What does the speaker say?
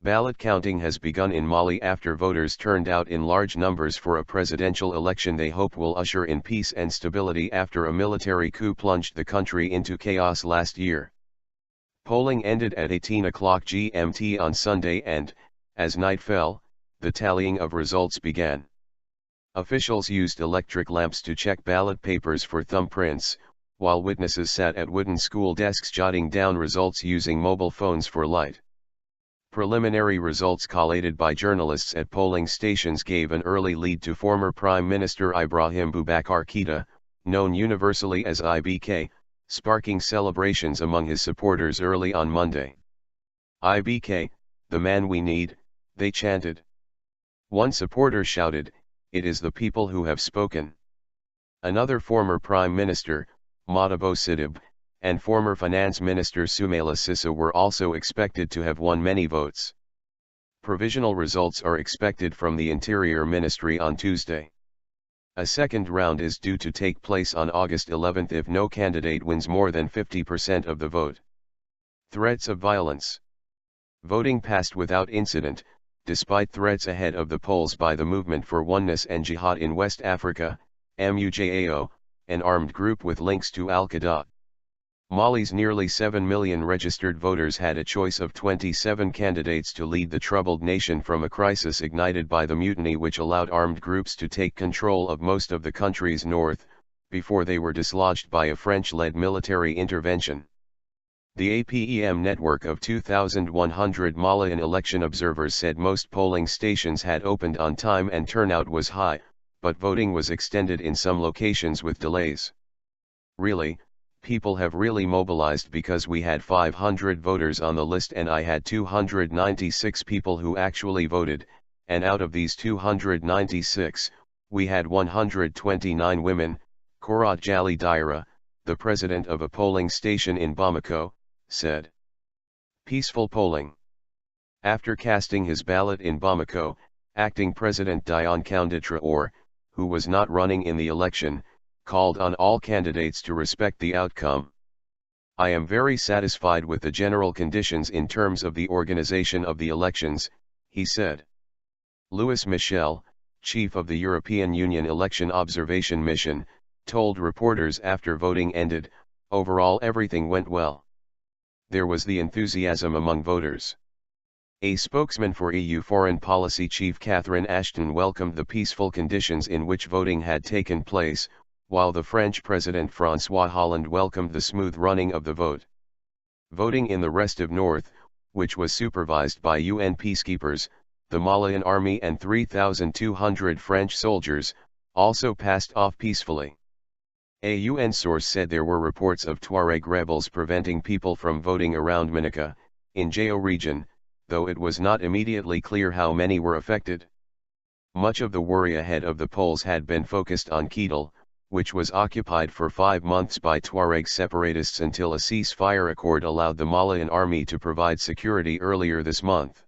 Ballot counting has begun in Mali after voters turned out in large numbers for a presidential election they hope will usher in peace and stability after a military coup plunged the country into chaos last year. Polling ended at 18 o'clock GMT on Sunday and, as night fell, the tallying of results began. Officials used electric lamps to check ballot papers for thumbprints, while witnesses sat at wooden school desks jotting down results using mobile phones for light. Preliminary results collated by journalists at polling stations gave an early lead to former Prime Minister Ibrahim Boubacar Keita, known universally as IBK, sparking celebrations among his supporters early on Monday. "IBK, the man we need," they chanted. One supporter shouted, "It is the people who have spoken." Another former Prime Minister, Modibo Sidibe, and former Finance Minister Soumaila Cisse were also expected to have won many votes. Provisional results are expected from the Interior Ministry on Tuesday. A second round is due to take place on August 11 if no candidate wins more than 50% of the vote. Threats of violence. Voting passed without incident, despite threats ahead of the polls by the Movement for Oneness and Jihad in West Africa, MUJAO, an armed group with links to Al-Qaeda. Mali's nearly 7 million registered voters had a choice of 27 candidates to lead the troubled nation from a crisis ignited by the mutiny which allowed armed groups to take control of most of the country's north, before they were dislodged by a French-led military intervention. The APEM network of 2,100 Malian election observers said most polling stations had opened on time and turnout was high, but voting was extended in some locations with delays. "Really, people have really mobilized because we had 500 voters on the list and I had 296 people who actually voted, and out of these 296, we had 129 women," Korat Jali Daira, the president of a polling station in Bamako, said. Peaceful polling. After casting his ballot in Bamako, acting President Dion Koundé Traoré, who was not running in the election, called on all candidates to respect the outcome. "I am very satisfied with the general conditions in terms of the organization of the elections," he said. Louis Michel, chief of the European Union Election Observation Mission, told reporters after voting ended, "Overall everything went well. There was the enthusiasm among voters." A spokesman for EU Foreign Policy Chief Catherine Ashton welcomed the peaceful conditions in which voting had taken place, while the French President François Hollande welcomed the smooth running of the vote. Voting in the restive north, which was supervised by UN peacekeepers, the Malian army and 3,200 French soldiers, also passed off peacefully. A UN source said there were reports of Tuareg rebels preventing people from voting around Menaka, in Jao region, though it was not immediately clear how many were affected. Much of the worry ahead of the polls had been focused on Kidal, which was occupied for 5 months by Tuareg separatists until a ceasefire accord allowed the Malian army to provide security earlier this month.